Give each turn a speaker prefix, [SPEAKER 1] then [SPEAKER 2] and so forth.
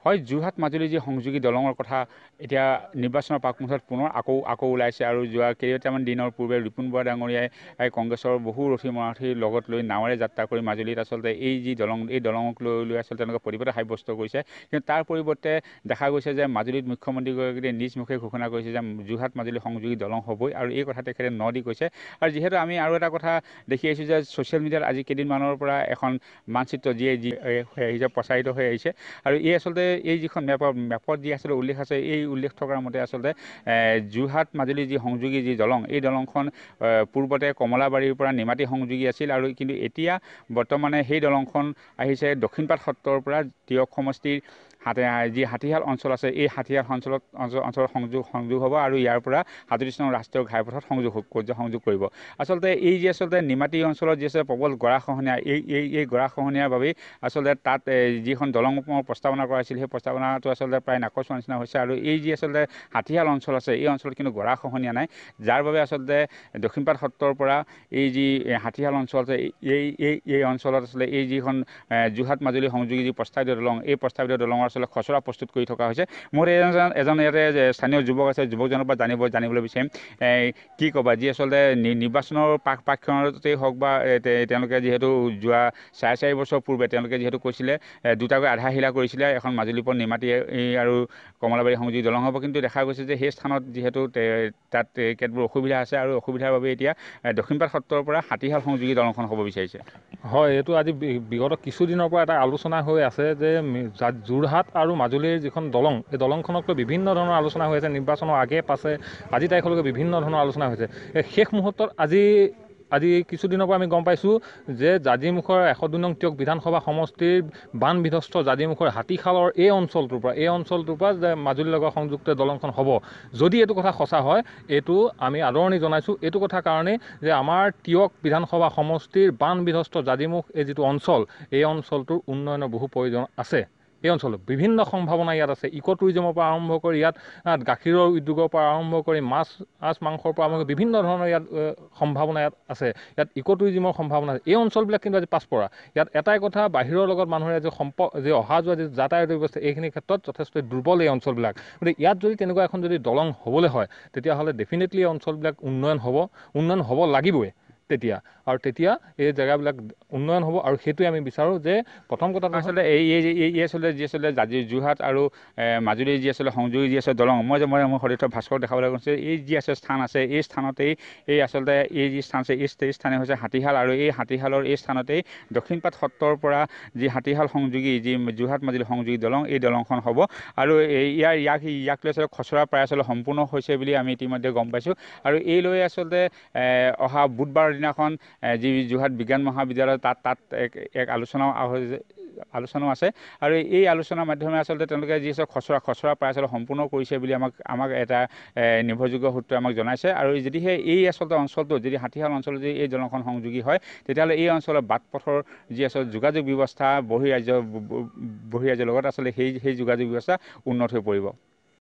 [SPEAKER 1] হয়, যোৰহাট মাজুলী যি সংযোগী দলঙৰ কথা এতিয়া নিৰ্বাচনৰ পাকমুহূৰ্তত পুনৰ আকৌ ওলাইছে আৰু যোৱা কেইটামান দিনৰ পূৰ্বে ৰিপুণ বৰা ডাঙৰীয়াই কংগ্ৰেছৰ বহু ৰথী মৰাঠীৰ লগত লৈ নাৱেৰে যাত্ৰা কৰি মাজুলীত আচলতে এই যি দলং এই দলঙক লৈ আচলতে তেওঁলোকে প্ৰতিবাদ সাব্যস্ত কৰিছে। কিন্তু তাৰ পৰিৱৰ্তে দেখা গৈছে যে মাজুলীত মুখ্যমন্ত্ৰীগৰাকীয়ে নিজ মুখে ঘোষণা কৰিছে যে যোৰহাট মাজুলী সংযোগী দলং হ'বই, আৰু এই কথা তেখেতে ন দি কৈছে। আৰু যিহেতু আমি আৰু এটা কথা দেখি আহিছোঁ যে ছ'চিয়েল মিডিয়াত আজি কেইদিনমানৰ পৰা এখন মানচিত্ৰ যি প্ৰচাৰিত হৈ আহিছে, আৰু এই আচলতে এই যিখন মেপত যি আচলতে উল্লেখ আছে, এই উল্লেখ থকাৰ মতে আচলতে যোৰহাট মাজুলী যি সংযোগী যি দলং, এই দলংখন পূৰ্বতে কমলাবাৰীৰ পৰা নিমাতী সংযোগী আছিল, আৰু কিন্তু এতিয়া বৰ্তমানে সেই দলংখন আহিছে দক্ষিণপাট সত্ৰৰ পৰা তিয়ক সমষ্টিৰ যি হাতীহাল অঞ্চল আছে, এই হাতীহাল অঞ্চলত সংযোগ হ'ব, আৰু ইয়াৰ পৰা ৩৭ নং ৰাষ্ট্ৰীয় ঘাইপথত সংযোগ কৰিব। আচলতে এই যি আচলতে নিমাতী অঞ্চলত যি আছে প্ৰবল গৰাখহনীয়া, এই গৰাখহনীয়াৰ বাবেই আচলতে তাত যিখন দলং প্ৰস্তাৱনা কৰা হৈছিল, সেই প্ৰস্তাৱনাটো আচলতে প্ৰায় নাকচ হোৱাৰ নিচিনা হৈছে। আৰু এই যি আচলতে হাতীহাল অঞ্চল আছে, এই অঞ্চলত কিন্তু গৰাখহনীয়া নাই, যাৰ বাবে আচলতে দক্ষিণপাট সত্ৰৰ পৰা এই যি হাতীহাল অঞ্চল আছে, এই অঞ্চলত আচলতে এই যিখন যোৰহাট মাজুলী সংযোগী যি প্ৰস্তাৱিত দলং, এই প্ৰস্তাৱিত দলঙৰ আচলতে খচৰা প্ৰস্তুত কৰি থকা হৈছে। মোৰ এজন ইয়াতে স্থানীয় যুৱক আছে, যুৱকজনৰ পৰা জানিবলৈ বিচাৰিম কি ক'বা, যি আচলতে নিৰ্বাচনৰ পাকক্ষণতেই হওক বা তেওঁলোকে যিহেতু যোৱা 4.5 বছৰ পূৰ্বে তেওঁলোকে যিহেতু কৈছিলে দুটাকৈ আধাশিলা কৰিছিলে, এখন মাজুলীৰ পৰা নিমাতী আৰু কমলাবাৰী সংযোগী দলং হ'ব, কিন্তু দেখা গৈছে যে সেই স্থানত যিহেতু তাত কেতবোৰ অসুবিধা আছে, আৰু অসুবিধাৰ বাবে এতিয়া দক্ষিণপাট সত্ৰৰ পৰা হাতীহাল সংযোগী দলংখন হ'ব বিচাৰিছে।
[SPEAKER 2] হয়, এইটো আজি বিগত কিছুদিনৰ পৰা এটা আলোচনা হৈ আছে যে যোৰহাট আৰু মাজুলীৰ যিখন দলং, এই দলংখনক লৈ বিভিন্ন ধৰণৰ আলোচনা হৈ আছে। নিৰ্বাচনৰ আগে পাছে আজি তাৰিখলৈকে বিভিন্ন ধৰণৰ আলোচনা হৈছে। শেষ মুহূৰ্তত আজি কিছুদিনৰ পৰা আমি গম পাইছোঁ যে জাঁজিমুখৰ 102 নং তিয়ক বিধানসভা সমষ্টিৰ বান বিধ্বস্ত জাঁজিমুখৰ হাতীশালৰ এই অঞ্চলটোৰ পৰা যে মাজুলীৰ লগত সংযুক্ত দলংখন হ'ব। যদি এইটো কথা সঁচা হয়, এইটো আমি আদৰণি জনাইছোঁ। এইটো কথা কাৰণেই যে আমাৰ তিয়ক বিধানসভা সমষ্টিৰ বান বিধ্বস্ত জাঁজিমুখ এই যিটো অঞ্চল, এই অঞ্চলটোৰ উন্নয়নৰ বহু প্ৰয়োজন আছে। এই অঞ্চলত বিভিন্ন সম্ভাৱনা ইয়াত আছে। ইক' টুৰিজমৰ পৰা আৰম্ভ কৰি ইয়াত গাখীৰৰ উদ্যোগৰ পৰা আৰম্ভ কৰি মাছ মাংসৰ পৰা আৰম্ভ কৰি বিভিন্ন ধৰণৰ ইয়াত সম্ভাৱনা ইয়াত আছে। ইয়াত ইক' টুৰিজমৰ সম্ভাৱনা আছে। এই অঞ্চলবিলাক কিন্তু আজি পাছপৰা। ইয়াত এটাই কথা, বাহিৰৰ লগত মানুহৰ যে অহা যোৱা যি যাতায়াতৰ ব্যৱস্থা, এইখিনি ক্ষেত্ৰত যথেষ্ট দুৰ্বল এই অঞ্চলবিলাক। গতিকে ইয়াত যদি তেনেকুৱা এখন যদি দলং হ'বলৈ হয়, তেতিয়াহ'লে ডেফিনেটলি এই অঞ্চলবিলাক উন্নয়ন হ'ব লাগিবই তেতিয়া, আৰু তেতিয়া এই জেগাবিলাক উন্নয়ন হ'ব। আৰু সেইটোৱে আমি বিচাৰোঁ যে প্ৰথম কথা
[SPEAKER 1] আচলতে আচলতে যি আচলতে যোৰহাট আৰু মাজুলীৰ যি আচলতে সংযোগী যি আছে দলং, মই সতীৰ্থ ভাস্কৰ দেখাবলৈ কৈছোঁ, এই যি আছে স্থান আছে, এই স্থানতেই আচলতে এই যি স্থান আছে, এই স্থানেই হৈছে হাতীহাল, আৰু এই হাতীহালৰ এই স্থানতেই দক্ষিণপাট সত্ৰৰ পৰা যি হাতীহাল সংযোগী যি যোৰহাট মাজুলী সংযোগী দলং, এই দলংখন হ'ব। আৰু ইয়াক লৈ আচলতে খচৰা প্ৰায় আচলতে সম্পূৰ্ণ হৈছে বুলি আমি ইতিমধ্যে গম পাইছোঁ। আৰু এই লৈ আচলতে অহা বুধবাৰৰ দিনাখন যি যোৰহাট বিজ্ঞান মহাবিদ্যালয় তাত এক আলোচনাও আছে, আৰু এই আলোচনাৰ মাধ্যমে আচলতে তেওঁলোকে যি আছে খচৰা প্ৰায় আচলতে সম্পূৰ্ণ কৰিছে বুলি আমাক এটা নিৰ্ভৰযোগ্য সূত্ৰই আমাক জনাইছে। আৰু যদিহে এই আচলতে অঞ্চলটো যদি হাতীহাল অঞ্চলত যদি এই দলংখন সংযোগী হয়, তেতিয়াহ'লে এই অঞ্চলৰ বাট পথৰ যি আচলতে যোগাযোগ ব্যৱস্থা বহিৰাজ্যৰ লগত আচলতে সেই যোগাযোগ ব্যৱস্থা উন্নত হৈ পৰিব।